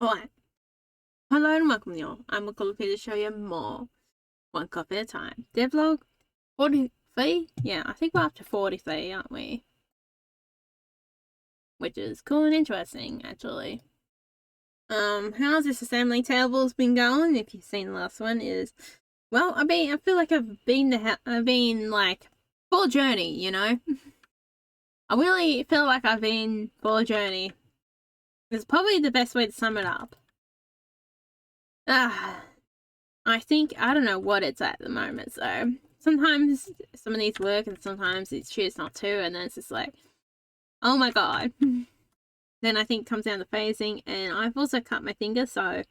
Alright, hello and welcome y'all. I'm Nicole here to show you more. One cup at a time. Devlog 43? Yeah, I think we're up to 43, aren't we? Which is cool and interesting, actually. How's this assembly table's been going? If you've seen the last one is, well, I feel like I've been like, full journey, you know? I really feel like I've been full journey. It's probably the best way to sum it up. I think, I don't know what it's at the moment, so sometimes some of these work and sometimes it's choose not to, and then it's just like, oh my god. Then I think it comes down to phasing, and I've also cut my finger, so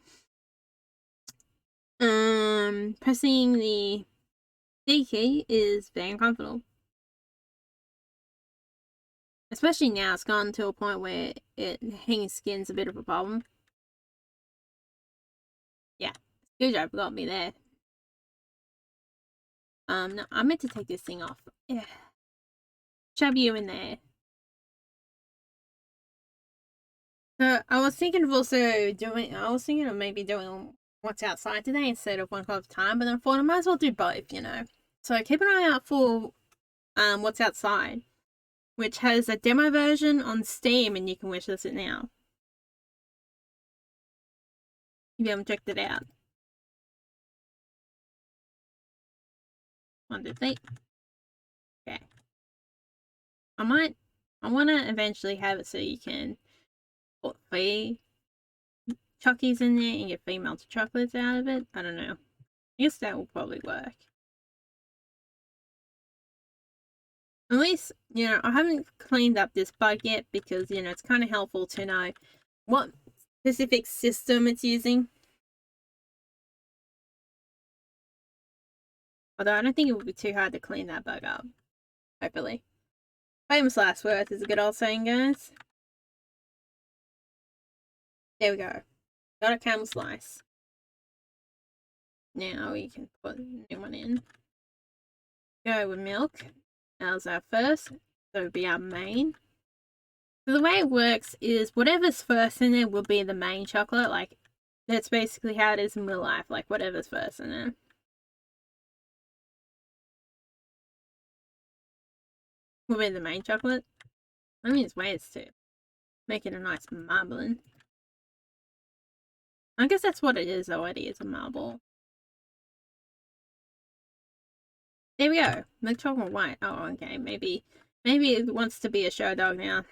pressing the D key is very uncomfortable. Especially now it's gone to a point where hanging skin's a bit of a problem. Yeah, screwdriver got me there. No, I meant to take this thing off. Yeah. Shove you in there. So I was thinking of maybe doing what's outside today instead of one club at a time, but then I thought I might as well do both, you know. So keep an eye out for what's outside, which has a demo version on Steam, and you can wishlist it now. If you haven't checked it out. 1, 2, 3. Okay. I wanna eventually have it so you can put 3 Chuckies in there and get 3 melted chocolates out of it. I don't know. I guess that will probably work. At least, you know, I haven't cleaned up this bug yet because, you know, it's kind of helpful to know what specific system it's using. Although I don't think it would be too hard to clean that bug up. Hopefully. Famous last words is a good old saying, guys. There we go. Got a camel slice. Now we can put a new one in. Go with milk. As our first. So it would be our main. So the way it works is whatever's first in there will be the main chocolate. Like, that's basically how it is in real life. Like, whatever's first in there. Will be the main chocolate. I mean, there's ways to make it a nice marbling. I guess that's what it is already, is a marble. There we go. Milk chocolate white. Oh, okay. Maybe it wants to be a show dog now.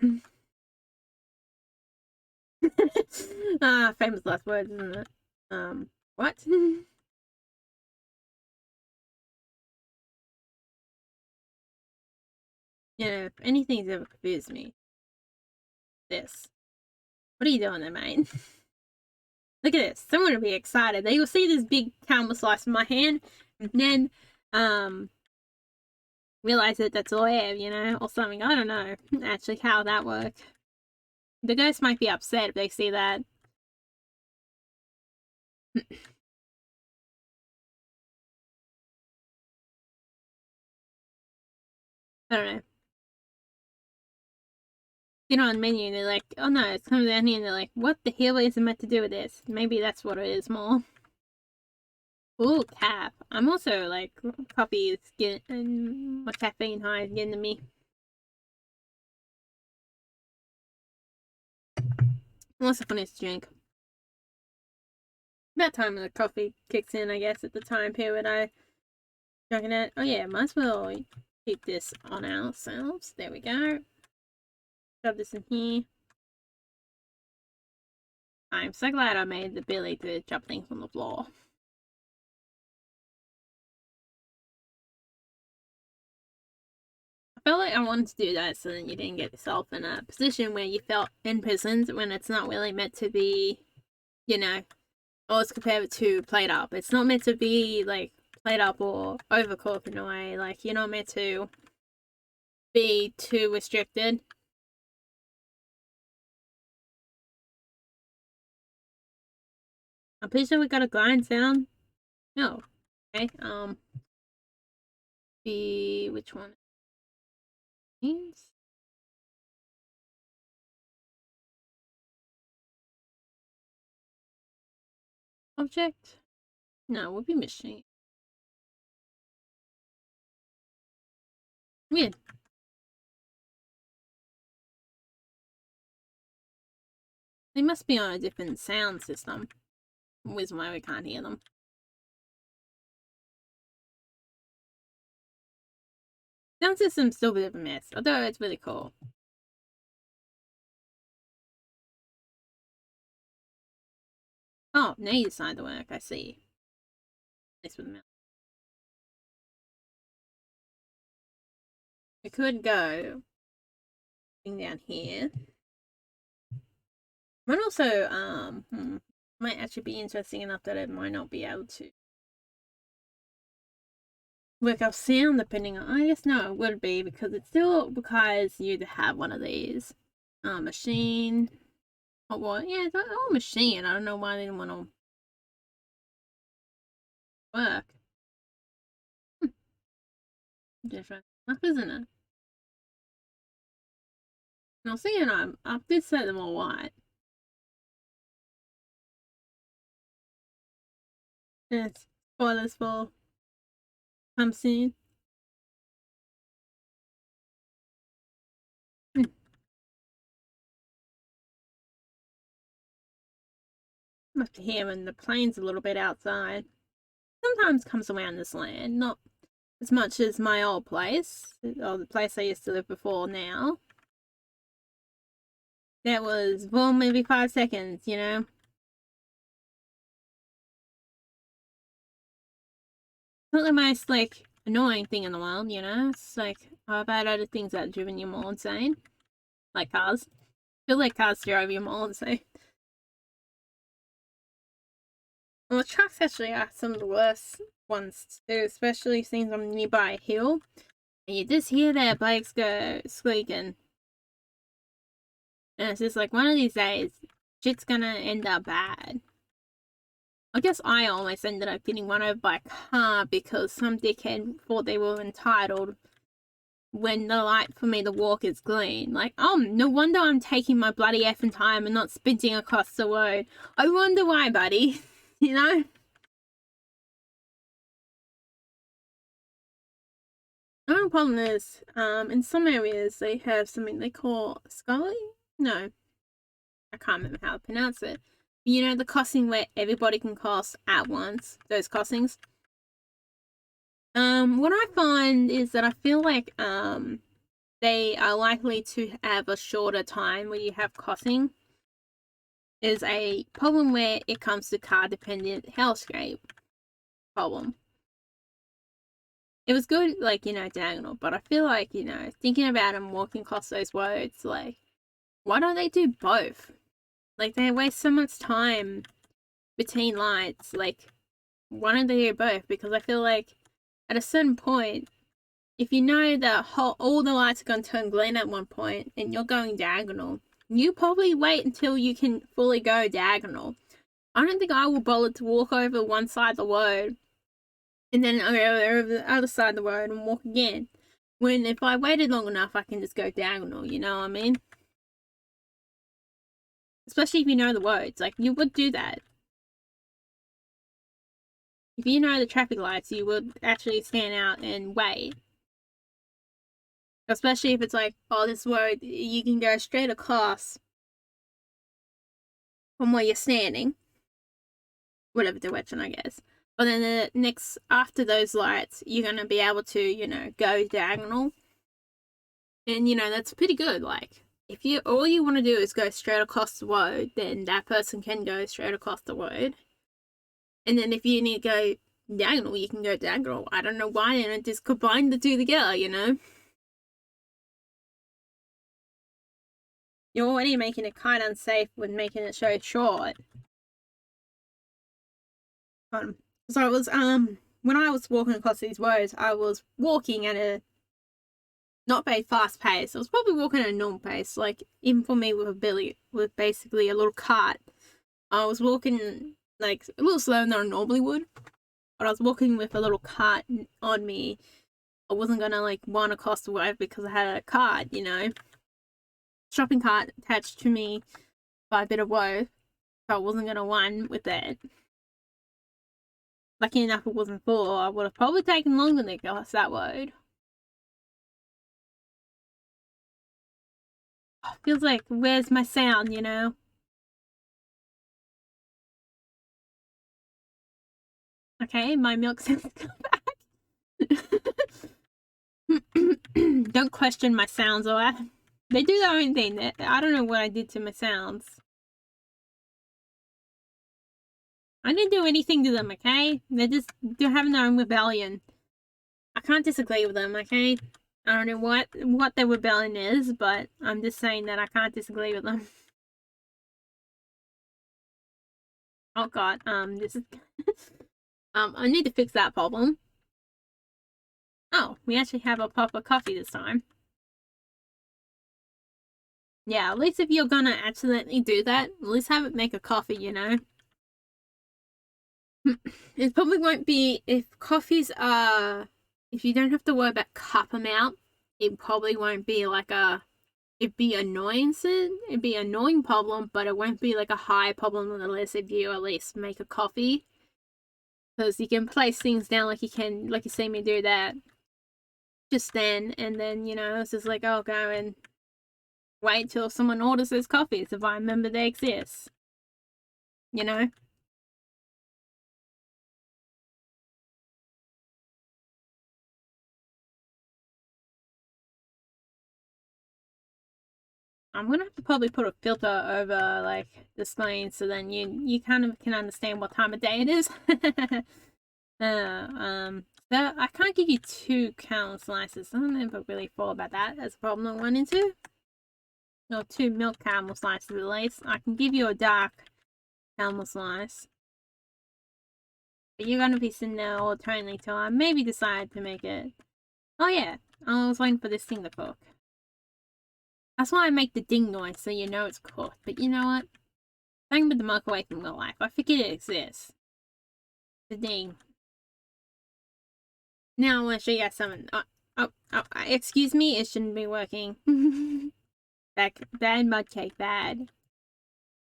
Famous last words, isn't it? What? Yeah, if anything's ever confused me, this. What are you doing there, mate? Look at this. Someone will be excited. They will see this big caramel slice in my hand, and then, realize that that's all I have, you know, or something. I don't know actually how that works. The ghost might be upset if they see that. I don't know. Get on menu and they're like, oh no, it's coming down here, and they're like, what the hell is it meant to do with this? Maybe that's what it is more. Ooh, cap. I'm also like, coffee is getting, my caffeine high is getting to me. What's the funniest drink? About time the coffee kicks in, I guess, at the time period I drinking it. Oh yeah, might as well keep this on ourselves. There we go. Shove this in here. I'm so glad I made the ability to drop things on the floor. I felt like I wanted to do that so then you didn't get yourself in a position where you felt imprisoned when it's not really meant to be, you know, or it's compared to played up. It's not meant to be like played up or overcooked in a way. Like, you're not meant to be too restricted. I'm pretty sure we got a grind sound. No. Okay, which one? Means? object? No, we'll be machine. Weird. They must be on a different sound system. Reason why we can't hear them. Sound system's still a bit of a mess, although it's really cool. Oh, now you decide the work, I see. This with the mouse. We could go down here. Might also, might actually be interesting enough that it might not be able to work out sound depending on, I guess no, it would be because it still requires you to have one of these. Machine. Oh, well, yeah, it's all machine. I don't know why they didn't want to work. Different enough, isn't it? And I'll see, and I did set them all white. It's spoilers for come soon. I'm up to here and the plane's a little bit outside. Sometimes comes around this land, not as much as my old place, or the place I used to live before now. That was, well, maybe 5 seconds, you know? Not the most, like, annoying thing in the world, you know? It's like, I've had other things that have driven you more insane. Like cars. I feel like cars drive you more insane. Well, the trucks actually are some of the worst ones too, especially since I'm nearby a hill. And you just hear their brakes go squeaking. And it's just like, one of these days, shit's gonna end up bad. I guess I almost ended up getting run over by a car because some dickhead thought they were entitled when the light for me to walk is green. Like, oh, no wonder I'm taking my bloody effing time and not sprinting across the road. I wonder why, buddy. You know? The only problem is, in some areas they have something they call scully? No. I can't remember how to pronounce it. You know, the crossing where everybody can cross at once. Those crossings. What I find is that I feel like, they are likely to have a shorter time where you have crossing. Is a problem where it comes to car dependent hellscape problem. It was good, like, you know, diagonal, but I feel like, you know, thinking about them walking across those roads, like, why don't they do both? Like, they waste so much time between lights. Like, why don't they do both? Because I feel like at a certain point, if you know that all the lights are going to turn green at one point and you're going diagonal, you probably wait until you can fully go diagonal. I don't think I will bother to walk over one side of the road and then go over the other side of the road and walk again. When if I waited long enough, I can just go diagonal, you know what I mean? Especially if you know the roads, like, you would do that. If you know the traffic lights, you would actually stand out and wait. Especially if it's like, oh, this road, you can go straight across from where you're standing. Whatever direction, I guess. But then the next, after those lights, you're going to be able to, you know, go diagonal. And, you know, that's pretty good. Like, if you, all you want to do is go straight across the road, then that person can go straight across the road. And then if you need to go diagonal, you can go diagonal. I don't know why, and it just combine the two together, you know? You're already making it kind of unsafe with making it so short. So I was, when I was walking across these roads, I was walking at a not very fast pace. I was probably walking at a normal pace, like, even for me with basically a little cart. I was walking, like, a little slower than I normally would, but I was walking with a little cart on me. I wasn't gonna, like, run across the road because I had a cart, you know, shopping cart attached to me by a bit of rope, so I wasn't gonna run with it. lucky enough it wasn't full. I would have probably taken longer to cross that road. Feels like, where's my sound, you know? Okay, my milk sounds come back. Don't question my sounds, alright? They do their own thing. I don't know what I did to my sounds. I didn't do anything to them, okay? They're having their own rebellion. I can't disagree with them, okay? I don't know what their rebellion is, but I'm just saying that I can't disagree with them. Oh god, this is I need to fix that problem. Oh, we actually have a proper coffee this time. Yeah, at least if you're gonna accidentally do that, at least have it make a coffee, you know? It probably won't be, if coffees are, if you don't have to worry about cup amount, it probably won't be like it'd be annoying, it'd be an annoying problem, but it won't be like a high problem on the list if you at least make a coffee. Because you can place things down like you see me do that just then, and then, you know, it's just like, I'll go and wait till someone orders those coffees if I remember they exist. You know? I'm gonna have to probably put a filter over like the screen so then you kind of can understand what time of day it is. So I can't give you 2 caramel slices. I don't know if I really thought about that. That's a problem I went into. Or 2 milk caramel slices at least. I can give you a dark caramel slice. But you're gonna be sitting there all eternally till I maybe decide to make it. Oh yeah, I was waiting for this thing to cook. That's why I make the ding noise so you know it's cooked. But you know what? Talking about the microwave in real life, I forget it exists. The ding. Now I want to show you guys something. Excuse me, it shouldn't be working. Bad mud cake, bad.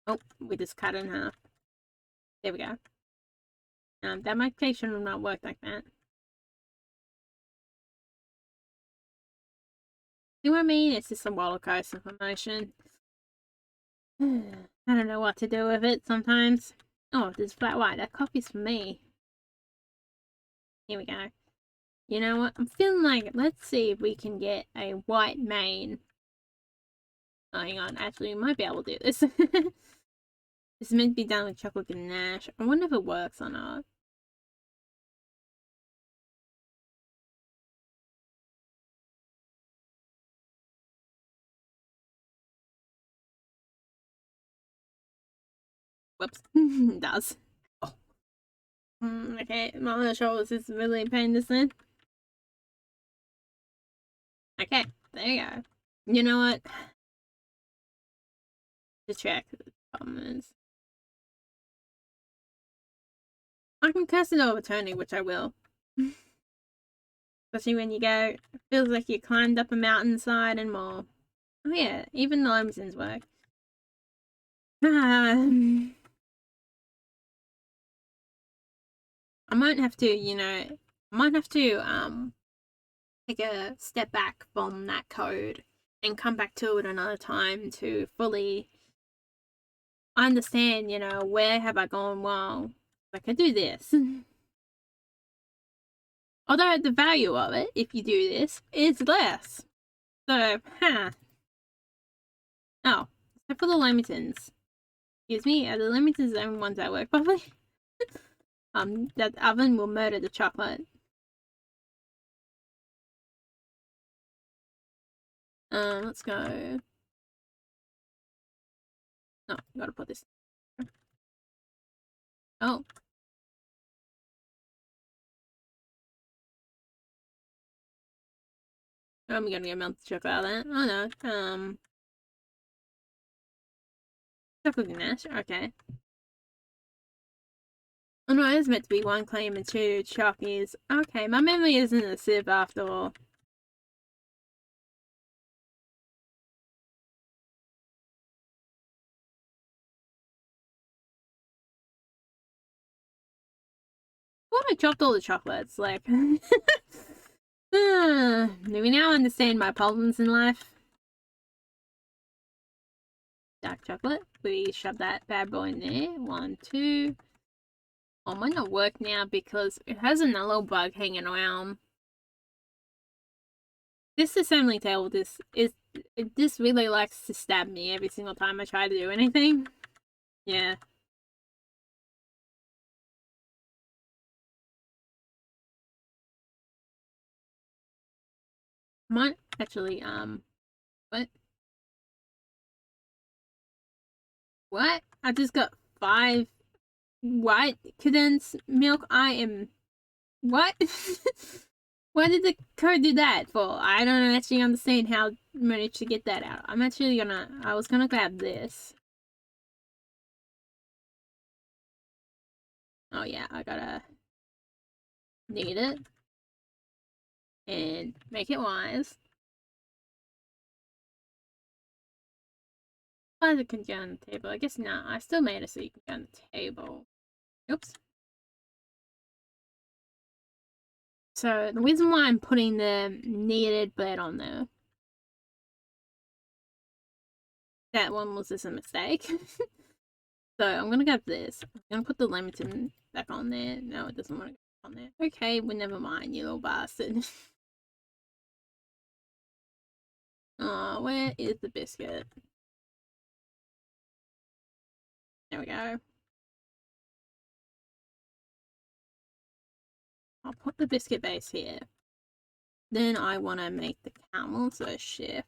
Oh, we just cut it in half. There we go. That mud cake should not work like that. See what I mean? It's just a roller coaster of emotion. I don't know what to do with it sometimes. Oh, there's flat white. That coffee's for me. Here we go. You know what? I'm feeling like, let's see if we can get a white mane. Oh, hang on. Actually, we might be able to do this. It's meant to be done with chocolate ganache. I wonder if it works or not. Whoops. It does. Oh. Okay, my shoulders is really a pain this in. Okay, there you go. You know what? To check the problem is. I can cast it over Tony, which I will. Especially when you go, it feels like you climbed up a mountainside and more. Oh yeah, even the Limsons work. I might have to, you know, I might have to take a step back from that code and come back to it another time to fully understand, you know, where have I gone wrong. I could do this. Although the value of it, if you do this, is less. So, Oh, except for the Lamingtons. Excuse me, are the Lamingtons the only ones that work properly? That oven will murder the chocolate. Let's go. No, gotta put this. Oh. I'm gonna get melted chocolate out of that. Oh no. Chocolate ganache. Okay. Oh no, it is meant to be 1 cream and 2 chockies. Okay, my memory isn't a sieve after all. Well, I dropped all the chocolates, like... Do we now understand my problems in life? Dark chocolate. We shove that bad boy in there. 1, 2. Oh, it might not work now because it has a little bug hanging around. This assembly table, this really likes to stab me every single time I try to do anything. Yeah. Might actually, what? What? I just got 5 white condensed milk. I am... What? Why did the code do that for? I don't actually understand how I managed to get that out. I'm actually gonna... I was gonna grab this. Oh yeah, I gotta... Need it. And make it wise. Why does it can go on the table? I guess not. I still made it so you can go on the table. Oops. So the reason why I'm putting the kneaded bread on there, that one was just a mistake. So I'm gonna grab this. I'm gonna put the lemon back on there. No, it doesn't want to go on there. Okay, well never mind, you little bastard. Oh, where is the biscuit? There we go. I'll put the biscuit base here. Then I want to make the caramel, so shift.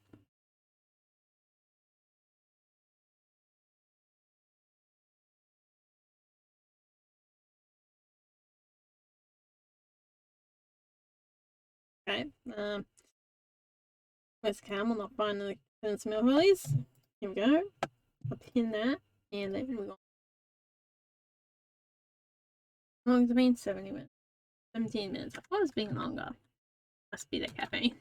Okay, where's the caramel? Not finding the smell release. Here we go. I'll pin that, and then we're going. How long has it been? 70 minutes. 17 minutes. I thought it was being longer. Must be the caffeine.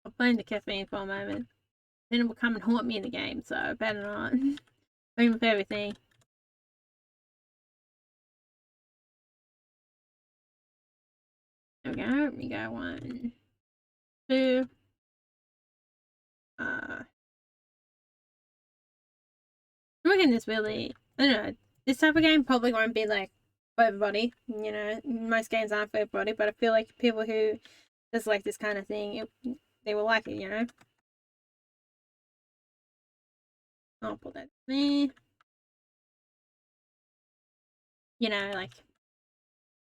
I'll blame the caffeine for a moment. Then it will come and haunt me in the game, so I better not. Same with everything. There we go. We go 1, 2. I'm reckon this really, I don't know, this type of game probably won't be like for everybody. You know, most games aren't for everybody, but I feel like people who just like this kind of thing, they will like it, you know. I'll put that there. You know, like,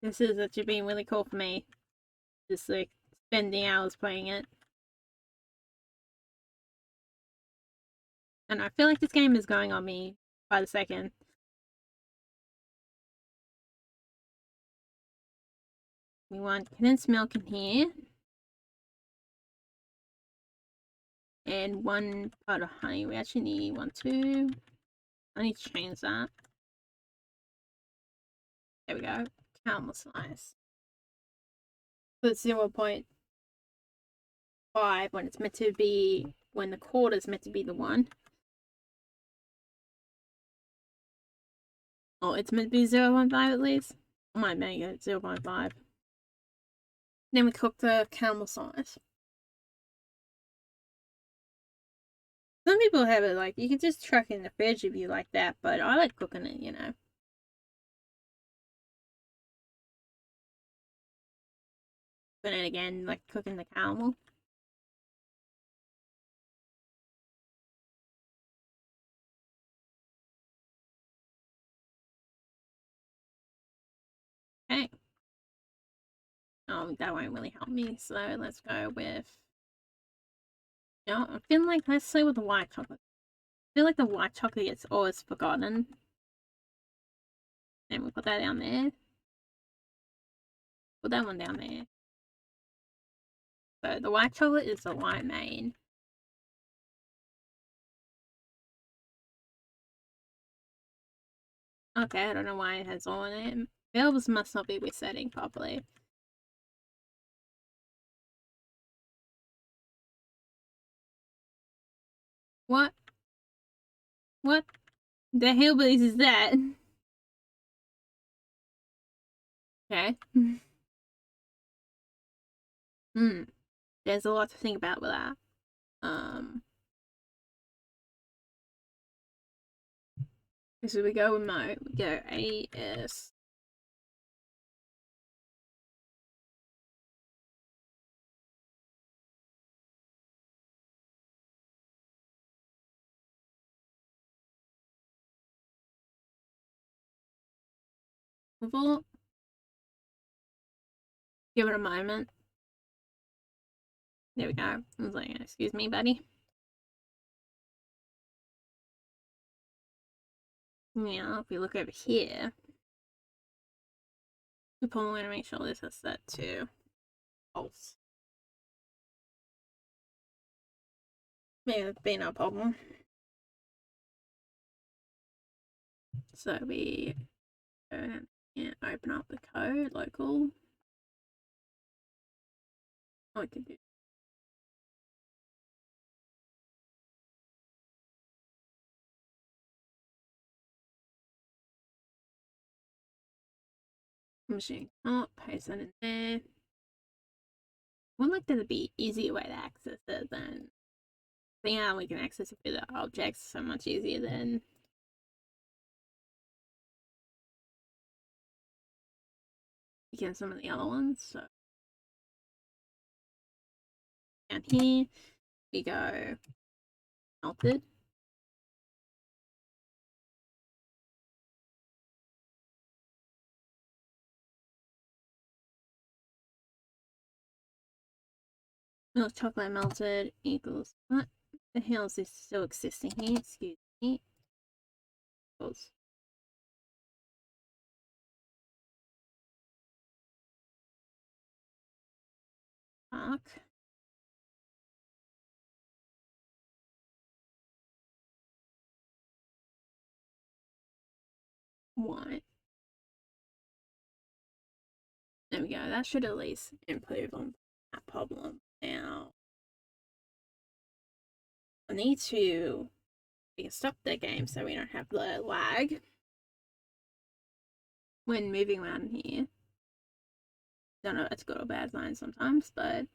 this is actually been really cool for me. Just like spending hours playing it. And I feel like this game is going on me by the second. We want condensed milk in here. And 1 part of honey. We actually need 1, 2. I need to change that. There we go. Caramel slice. So it's 0.5 when it's meant to be, when the quarter is meant to be the 1. Oh, it's meant to be 0.5 at least. I might make it 0.5. Then we cook the caramel slice. Some people have it like, you can just chuck it in the fridge if you like that, but I like cooking it, you know. But then again, like cooking the caramel. Okay. Oh, that won't really help me, so let's go with... No, I feel like, let's say with the white chocolate. I feel like the white chocolate gets always forgotten. And we'll put that down there. Put that one down there. So the white chocolate is the white main. Okay, I don't know why it has all in it. Valves must not be resetting properly. What? What the hellbillies is that? Okay. Hmm. There's a lot to think about with that. So we go remote. We go AS. Level. Give it a moment. There we go. I was like, excuse me, buddy. Now, if we look over here, we probably want to make sure this is set to false. May have been our problem. So we go and open up the code, local. Oh, we can do machine up, paste that in there. Would like there to be easier way to access it than seeing how we can access it with the objects so much easier than again some of the other ones. So down here we go melted. Milk chocolate melted equals what the hell is this still existing here? Excuse me. Equals arc. White. There we go. That should at least improve on that problem. Now I need to stop the game so we don't have the lag when moving around here. Don't know if that's good or bad sign sometimes, but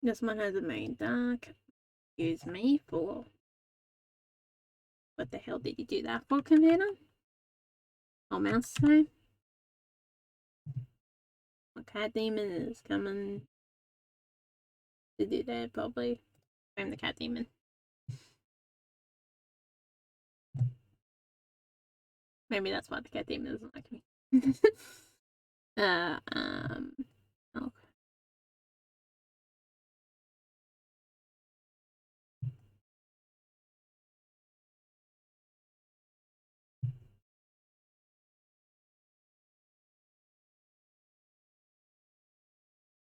this one has a main dark. Excuse me for what the hell did you do that for, computer? Oh, mouse time. My cat demon is coming to do that probably. I'm the cat demon. Maybe that's why the cat demon doesn't like me. Okay.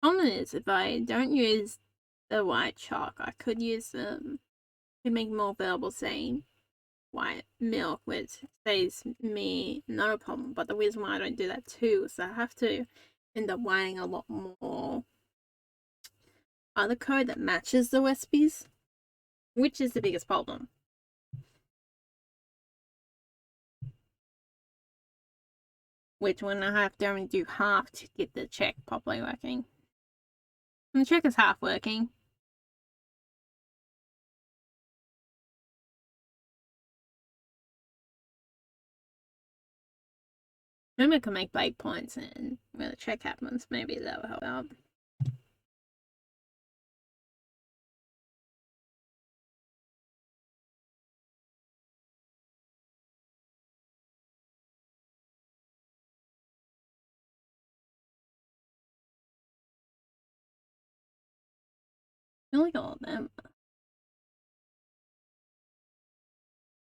Problem is, if I don't use the white chalk, I could use could make more available saying white milk, which saves me no problem. But the reason why I don't do that too is I have to end up writing a lot more other code that matches the recipes, which is the biggest problem. Which when I have to only do half to get the check properly working. And the check is half working. Maybe I can make breakpoints and when the check happens, maybe that will help out. I like all of them.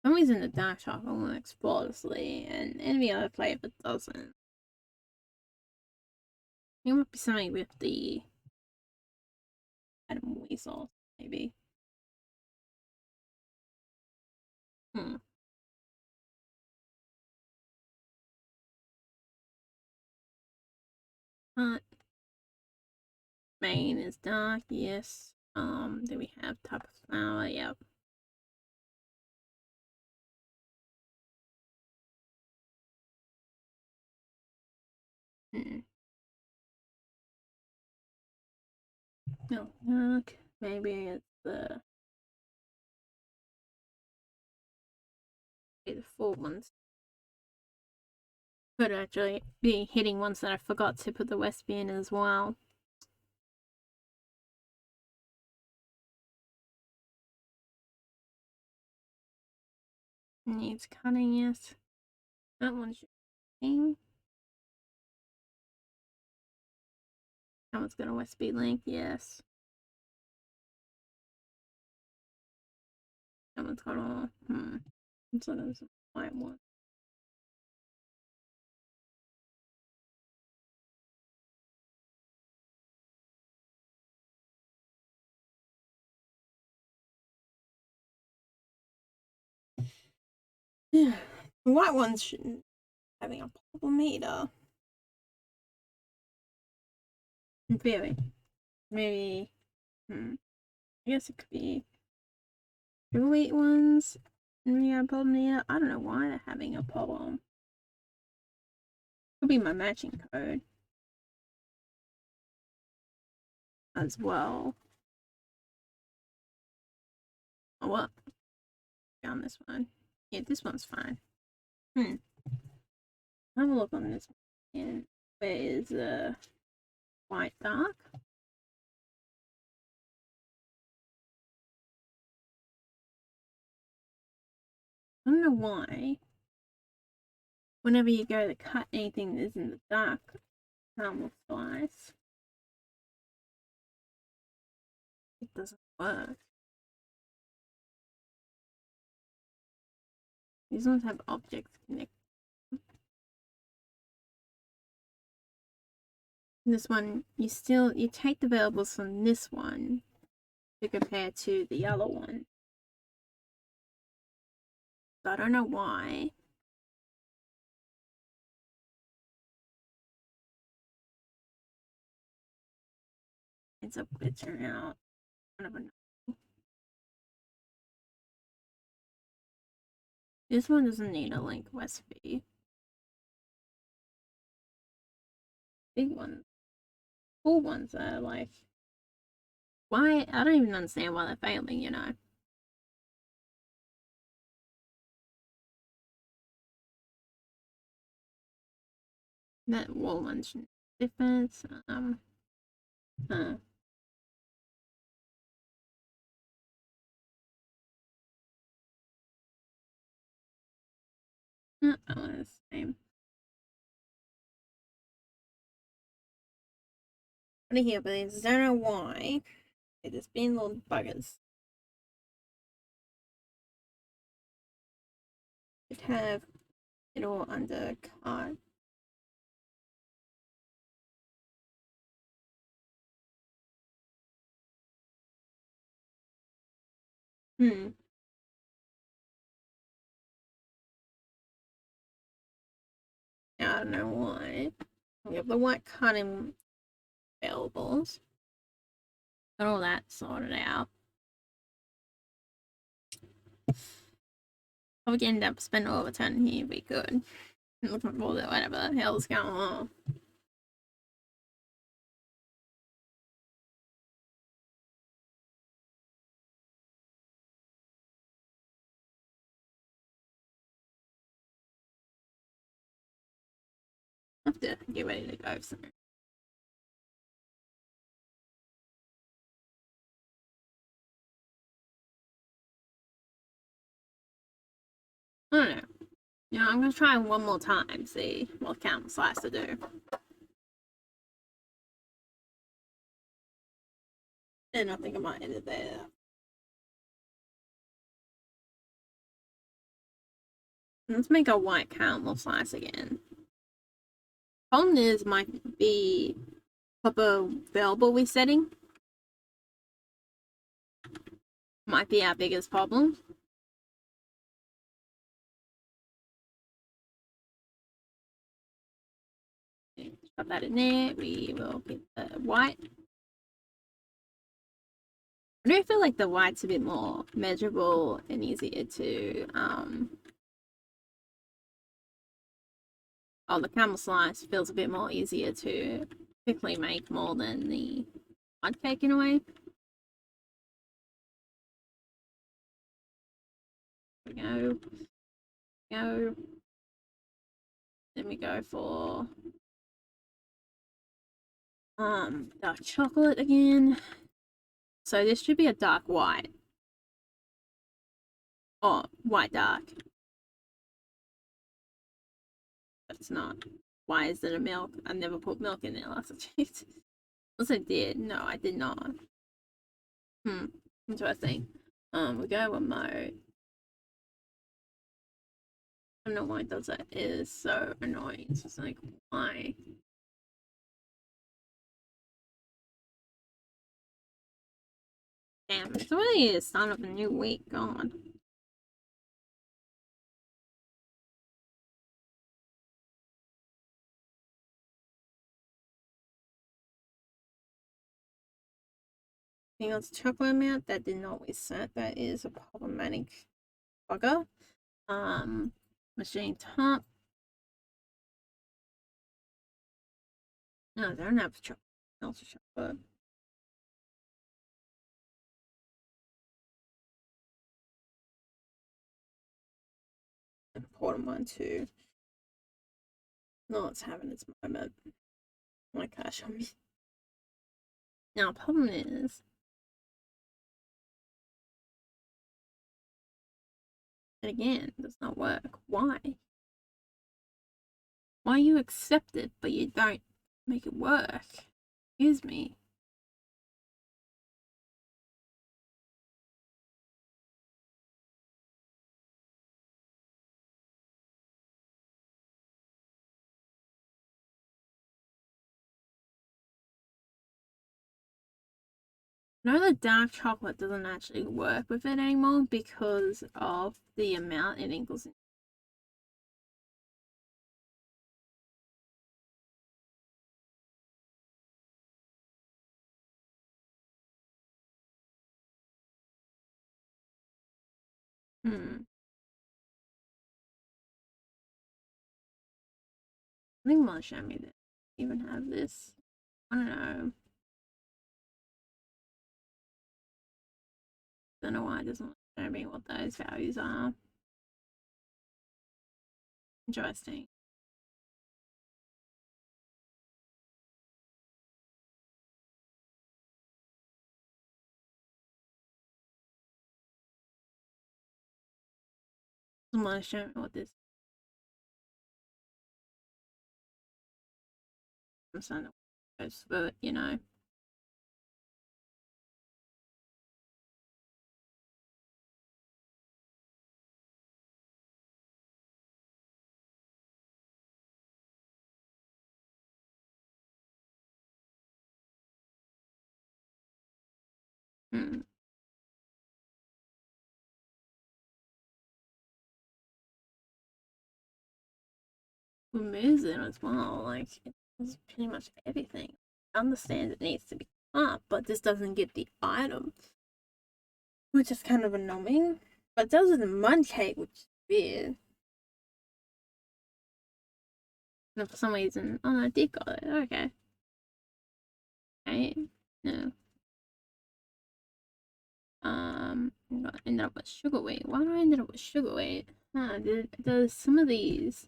For some reason the dark chocolate works flawlessly and any other flavor doesn't. It might be something with the animal sauce, maybe. Hmm. Main is dark, yes. Then we have type of flower, yep. No, dark. Maybe it's the full ones. Could actually be hitting ones that I forgot to put the Westby in as well. Needs cutting, yes. That one's thing. That one's got a Westby link, yes. That one's got a It's like a white one. Yeah. The white ones shouldn't having a problem either. Maybe. Maybe. I guess it could be the white ones. Maybe a problem either. I don't know why they're having a problem. Could be my matching code as well. Oh, what? Found this one. Yeah, this one's fine. Have a look on this one. And where is the white dark? I don't know why. Whenever you go to cut anything that's in the dark, will slice. It doesn't work. These ones have objects connected. This one, you take the variables from this one to compare to the other one. So I don't know why. It's a picture out. I don't know. This one doesn't need a link Westby. Big ones. Cool ones are like, why? I don't even understand why they're failing, you know. That wall one's different. Huh. That one is the same. What here, but I don't know why. It has been little buggers. It have it all under card. I don't know why. We have the white cutting available. Got all that sorted out. If we can end up spending all the time here, we could. Looking for whatever the hell's going on. I have to get ready to go somewhere. I don't know. Yeah, I'm gonna try one more time, see what Count Slice to do. And I think I might end it there. Let's make a white caramel slice again. Problem is, might be proper variable we're setting. Might be our biggest problem. Put that in there. We will get the white. I do feel like the white's a bit more measurable and easier to the camel slice feels a bit more easier to quickly make more than the mud cake in a way. There we go. Then we go for dark chocolate again. So this should be a dark white. Or white dark. But it's not. Why is it a milk? I never put milk in there last I checked. Unless I did. No, I did not. Interesting. We go one mode. I don't know why it does that. It is so annoying. It's just like, why? Damn, it's really the start of a new week. God. Anything else? Chocolate amount that did not reset. That is a problematic bugger. Machine top. No, they don't have chocolate. Also chocolate. Important one too. No, it's having its moment. Oh my gosh, now, problem is, and again, it does not work. Why? Why you accept it, but you don't make it work? Excuse me. No, the dark chocolate doesn't actually work with it anymore because of the amount it equals. I think Mom showed me that I even have this. I don't know. Don't know why it doesn't show me what those values are. Interesting. Someone show me what this. I'm starting to go it, you know. Hmm. Removes it as well. Like it does pretty much everything. Understand it needs to be up, but this doesn't get the item, which is kind of annoying. But it does it in mud cake, which is weird. And for some reason, oh no, I did got it. Okay. Okay. No. I ended up with sugar weight. Why do I end up with sugar weight? Huh, does some of these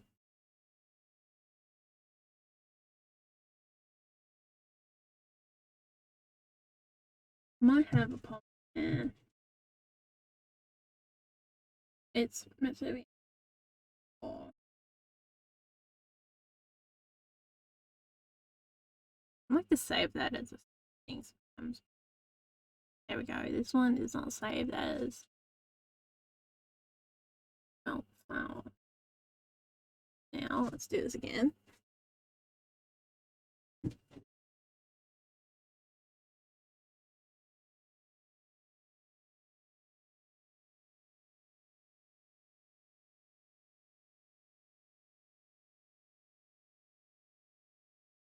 might have a problem. Yeah. It's meant to be. Oh. I like to save that as a thing sometimes. There we go. This one is not saved as milk flour. Now let's do this again.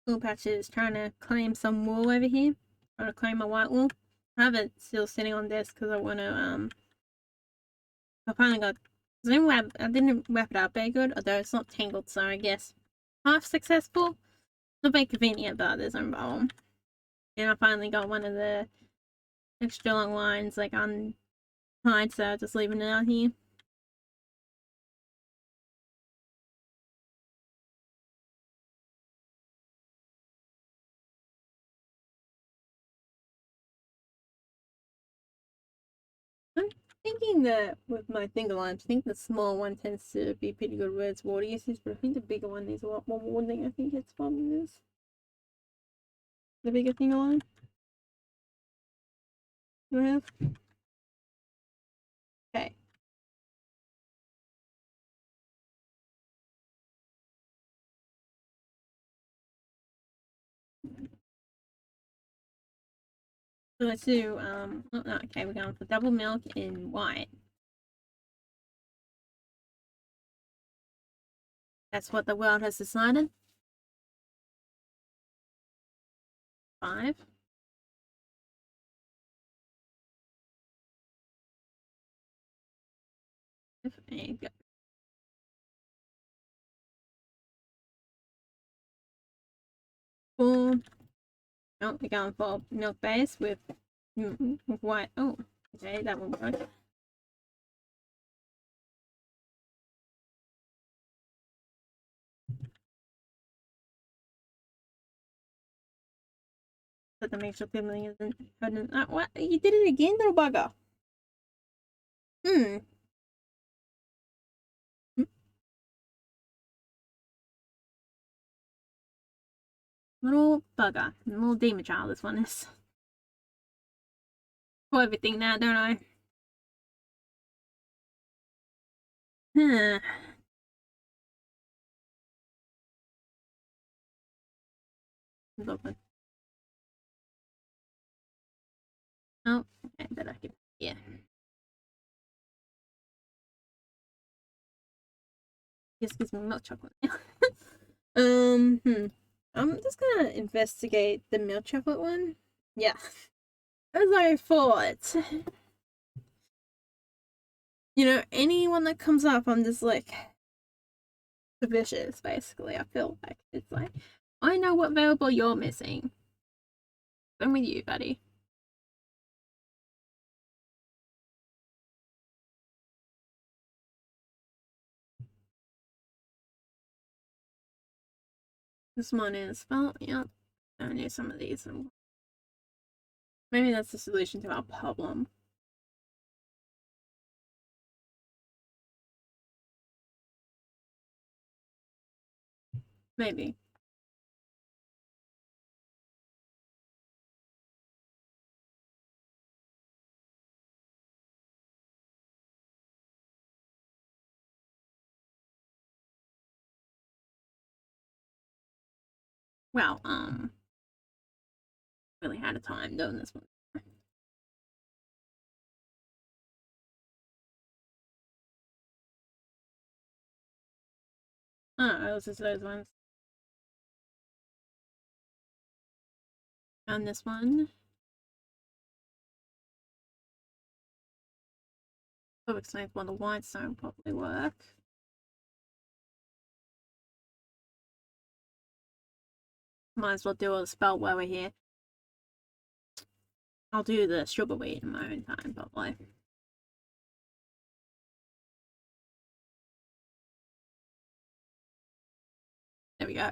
Wool Patch is trying to claim some wool over here. Trying to claim my white wool. I have it still sitting on desk because I want to, I finally got, I didn't wrap it up very good, although it's not tangled, so I guess half successful. Not very convenient, but there's no problem. And I finally got one of the extra long lines, like, untied, so I'm just leaving it out here. I'm thinking that with my finger lines, I think the small one tends to be pretty good with its water usage, but I think the bigger one needs a lot more warning. I think its problem is the bigger finger line. Do I have? Okay. So let's do, oh, no, okay, we're going for double milk in white. That's what the world has decided. 5. There you go. Four. Oh, we're going for milk base with white. Oh, okay, that one worked. But the mixture feeling isn't hurting. What? You did it again, little bugger. Hmm. Little bugger. Little demon child, this one is. For everything now, don't I? Huh. Oh, okay, better keep. Yeah. Just gives me milk chocolate now. I'm just gonna investigate the milk chocolate one. Yeah. As I thought. You know, anyone that comes up, I'm just like vicious, basically. I feel like it's like, I know what variable you're missing. I'm with you, buddy. This one is, well, yeah, I need some of these. Maybe that's the solution to our problem. Maybe. Well, really had a time doing this one. Oh, it was just those ones. And this one. I'll explain one. The whites don't probably work. Might as well do a spell while we're here. I'll do the sugar wheat in my own time, probably. There we go.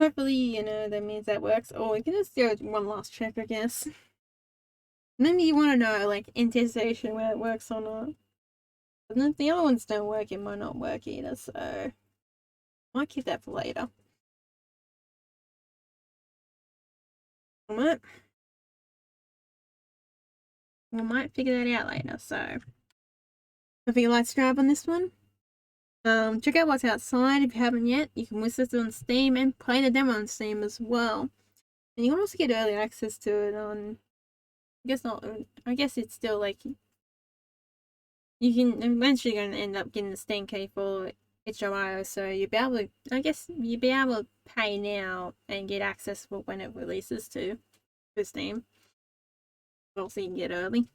Hopefully, you know, that means that works. Or we can just do one last check, I guess. Maybe you want to know, like, anticipation where it works or not. But if the other ones don't work, it might not work either, so I might keep that for later. Alright. We might figure that out later, so I think let's drive on this one. Check out what's outside if you haven't yet. You can list it on Steam and play the demo on Steam as well. And you can also get early access to it on, I guess not, I guess it's still like, you can eventually going to end up getting the Steam key for itch.io, so you'll be able to, I guess you'll be able to pay now and get access for when it releases to Steam. Also, you can get early.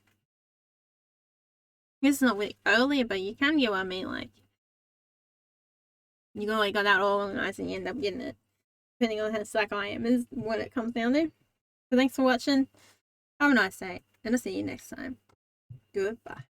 It's not really early, but you can get what I mean, like, you only got that all organized and you end up getting it. Depending on how slack I am is what it comes down to. So thanks for watching. Have a nice day, and I'll see you next time. Goodbye.